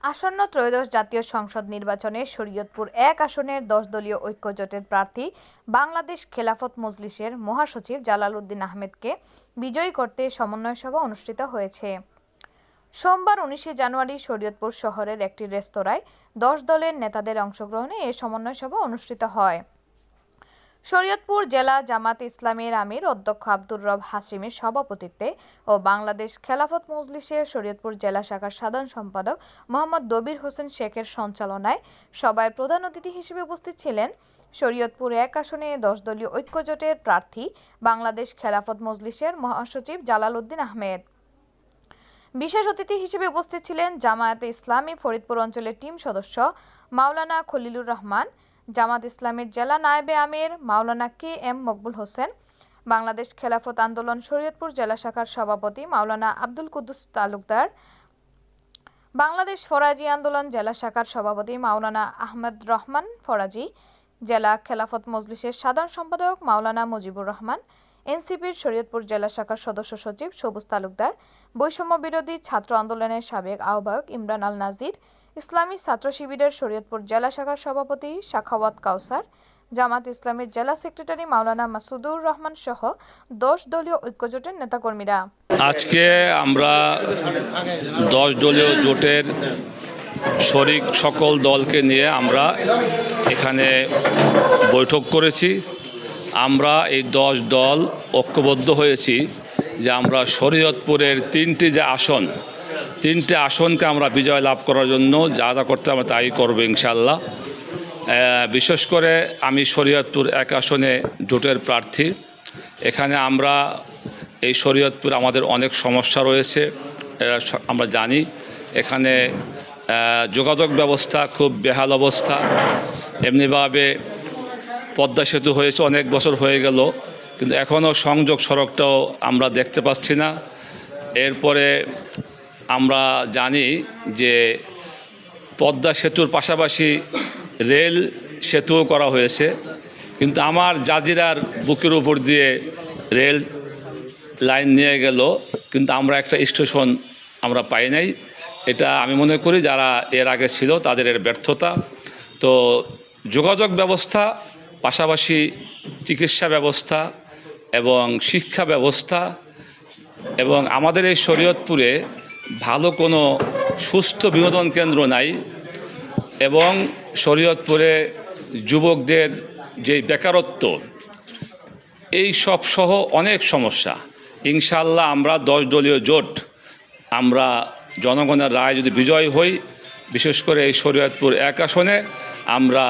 আসন্ন ত্রয়োদশ জাতীয় সংসদ নির্বাচনে শরীয়তপুর ১ আসনের ১০ দলীয় ঐক্যজোটের প্রার্থী বাংলাদেশ খেলাফত মজলিসের মহাসচিব জালাল উদ্দিন আহমেদকে বিজয়ী করতে সমন্বয় সভা অনুষ্ঠিত হয়েছে। সোমবার ১৯ জানুয়ারি শরীয়তপুর শহরের একটি রেস্তোরাঁয় ১০ দলের নেতাদের অংশগ্রহণে এ সমন্বয় সভা অনুষ্ঠিত হয়। শরীয়তপুর জেলা জামাত ইসলামীর আমির অধ্যক্ষ আব্দুর রব হাশিমের সভাপতিত্বে ও বাংলাদেশ খেলাফত মজলিসের শরীয়তপুর জেলা শাখার সাধারণ সম্পাদক মোহাম্মদ দবির হোসেন শেখের সঞ্চালনায় সভায় প্রধান অতিথি হিসেবে উপস্থিত ছিলেন শরীয়তপুর ১ আসনে ১০ দলীয় ঐক্যজোটের প্রার্থী বাংলাদেশ খেলাফত মজলিসের মহাসচিব জালাল উদ্দিন আহমেদ। বিশেষ অতিথি হিসেবে উপস্থিত ছিলেন জামায়াতে ইসলামী ফরিদপুর অঞ্চলের টিম সদস্য মাওলানা খলিলুর রহমান, জামাত ইসলামীর জেলা নায়েবে আমির মাওলানা কে.এম. মকবুল হোসেন, বাংলাদেশ খেলাফত আন্দোলন শরীয়তপুর জেলা শাখার সভাপতি মাওলানা আব্দুল কুদ্দুস তালুকদার, বাংলাদেশ ফরাজি আন্দোলন জেলা শাখার সভাপতি মাওলানা আহমদ রহমান ফরাজি, জেলা খেলাফত মজলিসের সাধারণ সম্পাদক মাওলানা মুজিবুর রহমান, এনসিপির শরীয়তপুর জেলা শাখার সদস্য সচিব সবুজ তালুকদার, বৈষম্য বিরোধী ছাত্র আন্দোলনের সাবেক আহ্বায়ক ইমরান আল নাজির, ইসলামী ছাত্র শিবিরের শরীয়তপুর জেলা শাখার সভাপতি সাখাওয়াত কাউসার, জামাত ইসলামীর জেলা সেক্রেটারি মাওলানা মাসুদুর রহমান সহ ১০ দলীয় ঐক্যজোটের নেতাকর্মীরা। আজকে আমরা ১০ দলীয় জোটের শরিক সকল দলকে নিয়ে আমরা এখানে বৈঠক করেছি। আমরা এই ১০ দল ঐক্যবদ্ধ হয়েছি যে আমরা শরীয়তপুরের তিনটি আসনকে আমরা বিজয় লাভ করার জন্য যা যা করতে আমরা তাই করবো ইনশাআল্লাহ। বিশেষ করে আমি শরীয়তপুর ১ আসনে জোটের প্রার্থী। এখানে আমরা এই শরীয়তপুর আমাদের অনেক সমস্যা রয়েছে, আমরা জানি। এখানে যোগাযোগ ব্যবস্থা খুব বেহাল অবস্থা। এমনিভাবে পদ্মা সেতু হয়েছে, অনেক বছর হয়ে গেল, কিন্তু এখনও সংযোগ সড়কটাও আমরা দেখতে পাচ্ছি না। এরপরে আমরা জানি যে পদ্মা সেতুর পাশাপাশি রেল সেতুও করা হয়েছে, কিন্তু আমার জাজিরার বুকের উপর দিয়ে রেল লাইন নিয়ে গেল, কিন্তু আমরা একটা স্টেশন আমরা পাই নাই। এটা আমি মনে করি যারা এর আগে ছিল তাদের এর ব্যর্থতা। তো যোগাযোগ ব্যবস্থা পাশাপাশি চিকিৎসা ব্যবস্থা এবং শিক্ষা ব্যবস্থা এবং আমাদের এই শরীয়তপুরে ভালো কোনো সুস্থ বিনোদন কেন্দ্র নাই এবং শরীয়তপুরে যুবকদের যে বেকারত্ব, এই সব সহ অনেক সমস্যা। ইনশাআল্লাহ আমরা ১০ দলীয় জোট আমরা জনগণের রায় যদি বিজয় হই, বিশেষ করে এই শরীয়তপুর ১ আসনে আমরা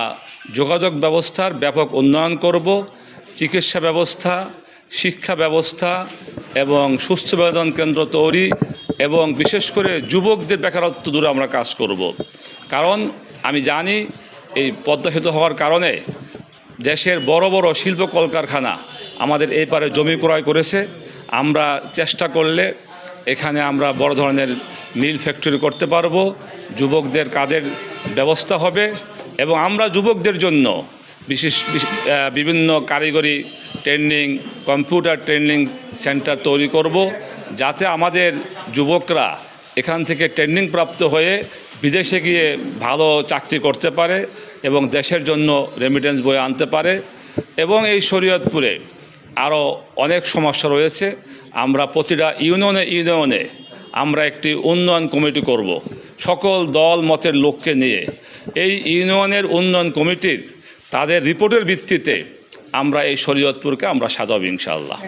যোগাযোগ ব্যবস্থার ব্যাপক উন্নয়ন করব, চিকিৎসা ব্যবস্থা, শিক্ষা ব্যবস্থা এবং সুস্থ বিনোদন কেন্দ্র তৈরি এবং বিশেষ করে যুবকদের বেকারত্ব দূরে আমরা কাজ করব। কারণ আমি জানি এই পদ্মা সেতু হওয়ার কারণে দেশের বড় বড় শিল্প কলকারখানা আমাদের এই পারে জমি ক্রয় করেছে। আমরা চেষ্টা করলে এখানে আমরা বড় ধরনের মিল ফ্যাক্টরি করতে পারবো, যুবকদের কাজের ব্যবস্থা হবে এবং আমরা যুবকদের জন্য বিভিন্ন কারিগরি ট্রেনিং, কম্পিউটার ট্রেনিং সেন্টার তৈরি করব, যাতে আমাদের যুবকরা এখান থেকে ট্রেনিং প্রাপ্ত হয়ে বিদেশে গিয়ে ভালো চাকরি করতে পারে এবং দেশের জন্য রেমিটেন্স বয়ে আনতে পারে। এবং এই শরীয়তপুরে আরও অনেক সমস্যা রয়েছে। আমরা প্রতিটা ইউনিয়নে আমরা একটি উন্নয়ন কমিটি করব, সকল দল মতের লোককে নিয়ে। এই ইউনিয়নের উন্নয়ন কমিটির তাদের রিপোর্টের ভিত্তিতে আমরা এই শরীয়তপুরকে আমরা সাজাবো ইনশাআল্লাহ।